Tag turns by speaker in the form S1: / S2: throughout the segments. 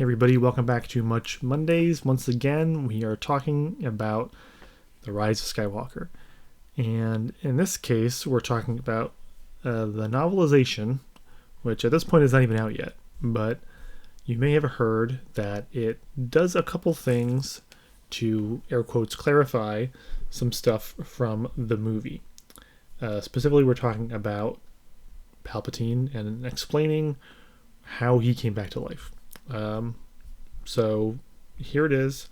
S1: Hey everybody, welcome back to Much Mondays. Once again, we are talking about The Rise of Skywalker. And in this case, we're talking about the novelization, which at this point is not even out yet. But you may have heard that it does a couple things to, air quotes, clarify some stuff from the movie. Specifically, we're talking about Palpatine and explaining how he came back to life. So here it is.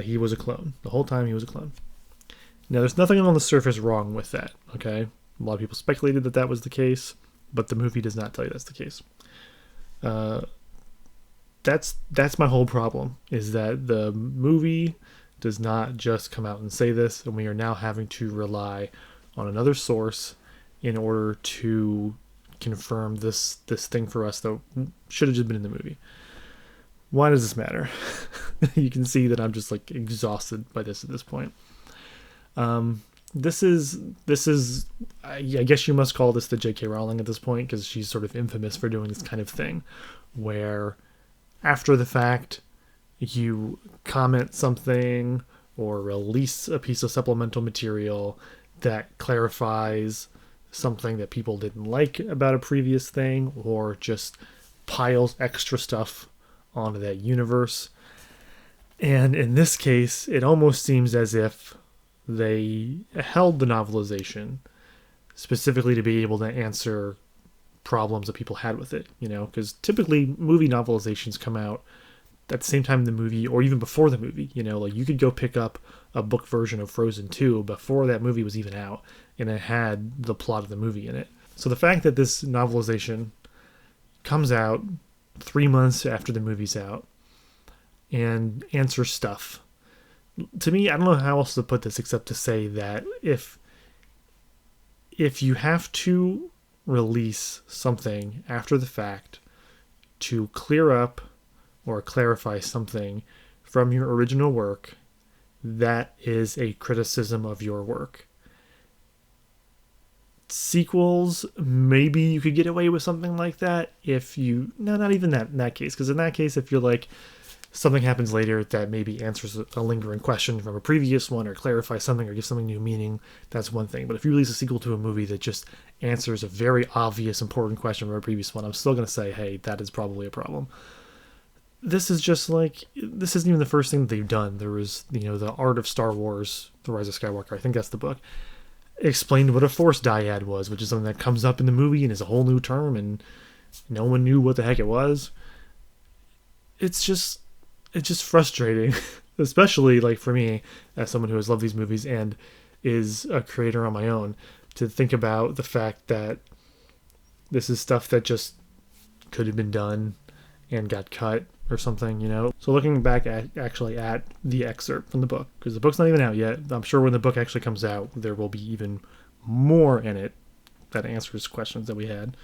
S1: He was a clone. The whole time he was a clone. Now, there's nothing on the surface wrong with that, okay? A lot of people speculated that that was the case, but the movie does not tell you that's the case. That's my whole problem, is that the movie does not just come out and say this, and we are now having to rely on another source in order to confirm this thing for us that should have just been in the movie. Why does this matter? You can see that I'm just like exhausted by this at this point. This is I guess you must call this the J.K. Rowling at this point, because she's sort of infamous for doing this kind of thing where after the fact you comment something or release a piece of supplemental material that clarifies something that people didn't like about a previous thing, or just piles extra stuff onto that universe. And in this case, it almost seems as if they held the novelization specifically to be able to answer problems that people had with it, because typically movie novelizations come out at the same time the movie, or even before the movie. Like you could go pick up a book version of Frozen 2 before that movie was even out, and it had the plot of the movie in it. So the fact that this novelization comes out 3 months after the movie's out and answers stuff, to me, I don't know how else to put this except to say that if you have to release something after the fact to clear up or clarify something from your original work, that is a criticism of your work. Sequels, maybe you could get away with something like that if you... No, not even that in that case, because in that case, if you're like, something happens later that maybe answers a lingering question from a previous one, or clarifies something, or gives something new meaning, that's one thing. But if you release a sequel to a movie that just answers a very obvious, important question from a previous one, I'm still going to say, hey, that is probably a problem. This is just like, this isn't even the first thing that they've done. There was, The Art of Star Wars, The Rise of Skywalker, I think that's the book, explained what a force dyad was, which is something that comes up in the movie and is a whole new term, and no one knew what the heck it was. It's just frustrating, especially like for me as someone who has loved these movies and is a creator on my own, to think about the fact that this is stuff that just could have been done and got cut or something, So looking back at the excerpt from the book, because the book's not even out yet, I'm sure when the book actually comes out, there will be even more in it that answers questions that we had.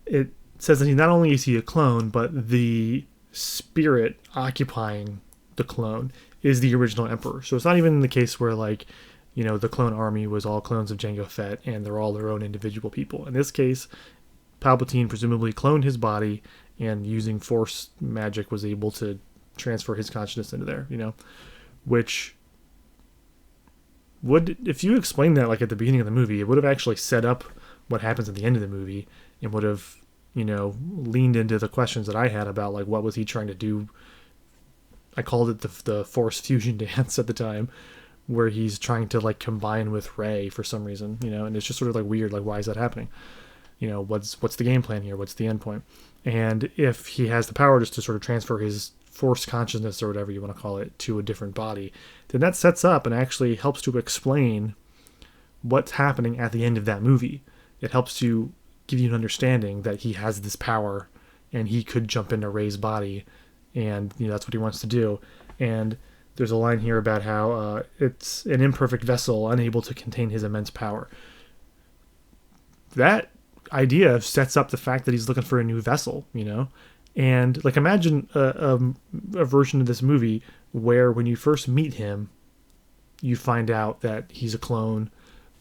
S1: It says that not only is he a clone, but the spirit occupying the clone is the original emperor. So it's not even the case where the clone army was all clones of Jango Fett and they're all their own individual people. In this case, Palpatine presumably cloned his body, and using force magic was able to transfer his consciousness into there, which would, if you explained that like at the beginning of the movie, it would have actually set up what happens at the end of the movie, and would have, leaned into the questions that I had about like what was he trying to do. I called it the force fusion dance at the time, where he's trying to like combine with Rey for some reason, and it's just sort of like weird, like why is that happening? What's the game plan here? What's the end point? And if he has the power just to sort of transfer his force consciousness, or whatever you want to call it, to a different body, then that sets up and actually helps to explain what's happening at the end of that movie. It helps to give you an understanding that he has this power and he could jump into Rey's body, and that's what he wants to do. And there's a line here about how it's an imperfect vessel unable to contain his immense power. That idea sets up the fact that he's looking for a new vessel, and like imagine a version of this movie where when you first meet him, you find out that he's a clone,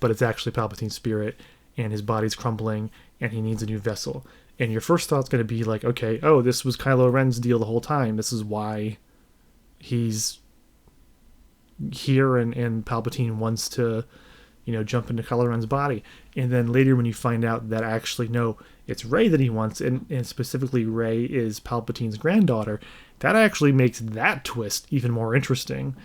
S1: but it's actually Palpatine's spirit, and his body's crumbling, and he needs a new vessel. And your first thought's going to be like, okay, oh, this was Kylo Ren's deal the whole time. This is why he's here, and Palpatine wants to, jump into Kylo Ren's body. And then later when you find out that actually, no, it's Rey that he wants, and specifically Rey is Palpatine's granddaughter, that actually makes that twist even more interesting,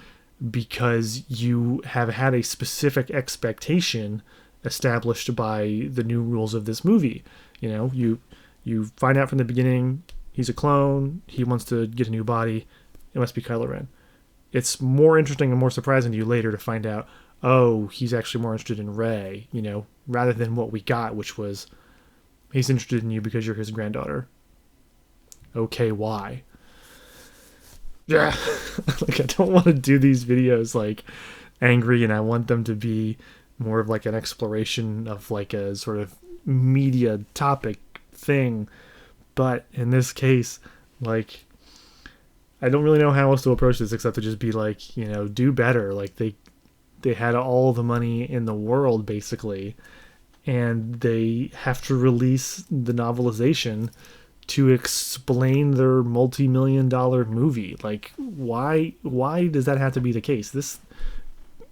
S1: because you have had a specific expectation established by the new rules of this movie. You find out from the beginning he's a clone, he wants to get a new body, it must be Kylo Ren. It's more interesting and more surprising to you later to find out, oh, he's actually more interested in Rey, rather than what we got, which was he's interested in you because you're his granddaughter. Okay, why? Yeah. Like, I don't want to do these videos like angry, and I want them to be more of like an exploration of like a sort of media topic thing. But in this case, like, I don't really know how else to approach this except to just be like, do better. Like, they had all the money in the world basically, and they have to release the novelization to explain their multi-million-dollar movie. Like, why does that have to be the case? This,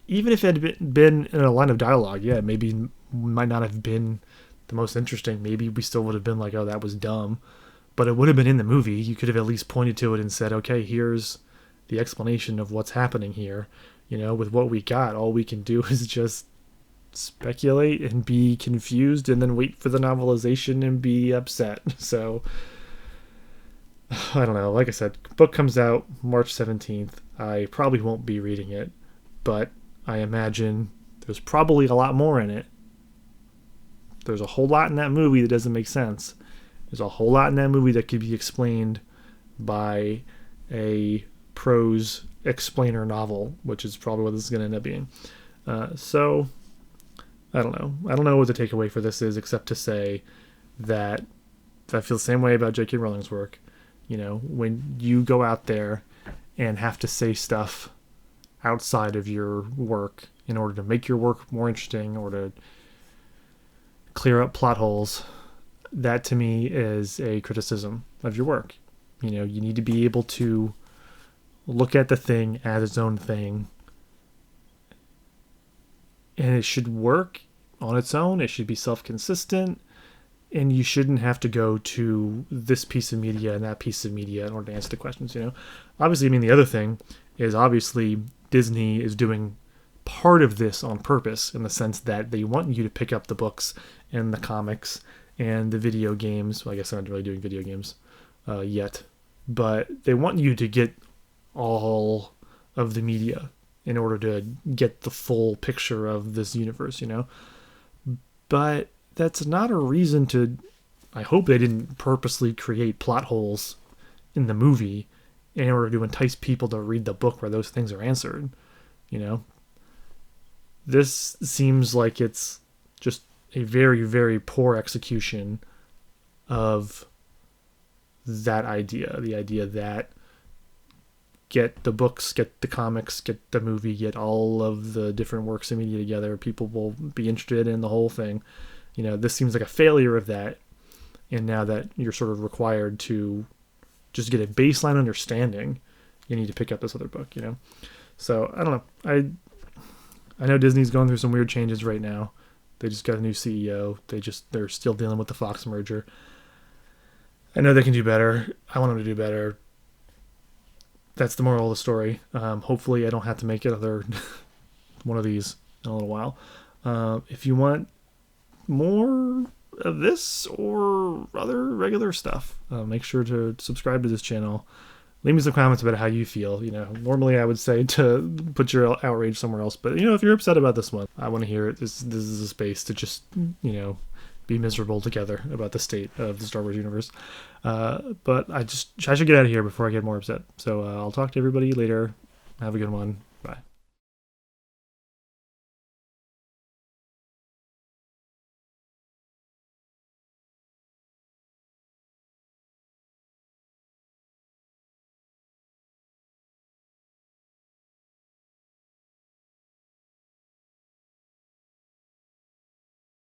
S1: even if it had been in a line of dialogue, yeah, maybe might not have been the most interesting. Maybe we still would have been like, oh, that was dumb. But it would have been in the movie. You could have at least pointed to it and said, okay, here's the explanation of what's happening here. With what we got, all we can do is just speculate and be confused and then wait for the novelization and be upset. So, I don't know. Like I said, book comes out March 17th. I probably won't be reading it, but I imagine there's probably a lot more in it. There's a whole lot in that movie that doesn't make sense. There's a whole lot in that movie that could be explained by a prose explainer novel, which is probably what this is going to end up being. So, I don't know. I don't know what the takeaway for this is, except to say that I feel the same way about J.K. Rowling's work. When you go out there and have to say stuff outside of your work in order to make your work more interesting or to clear up plot holes, that to me is a criticism of your work. You need to be able to look at the thing as its own thing, and it should work on its own. It should be self-consistent, and you shouldn't have to go to this piece of media and that piece of media in order to answer the questions. Obviously, the other thing is, obviously Disney is doing part of this on purpose, in the sense that they want you to pick up the books and the comics and the video games. Well, I guess they're not really doing video games yet, but they want you to get all of the media in order to get the full picture of this universe, But that's not a reason to... I hope they didn't purposely create plot holes in the movie in order to entice people to read the book where those things are answered, This seems like it's just a very, very poor execution of that idea. The idea that get the books, get the comics, get the movie, get all of the different works of media together. People will be interested in the whole thing. This seems like a failure of that. And now that you're sort of required to just get a baseline understanding, you need to pick up this other book, So, I don't know. I know Disney's going through some weird changes right now. They just got a new CEO. They're still dealing with the Fox merger. I know they can do better. I want them to do better. That's the moral of the story. Hopefully I don't have to make another one of these in a little while. If you want more of this or other regular stuff, make sure to subscribe to this channel. Leave me some comments about how you feel. Normally I would say to put your outrage somewhere else, but if you're upset about this one, I want to hear it. This is a space to just, be miserable together about the state of the Star Wars universe. But I should get out of here before I get more upset. So I'll talk to everybody later. Have a good one.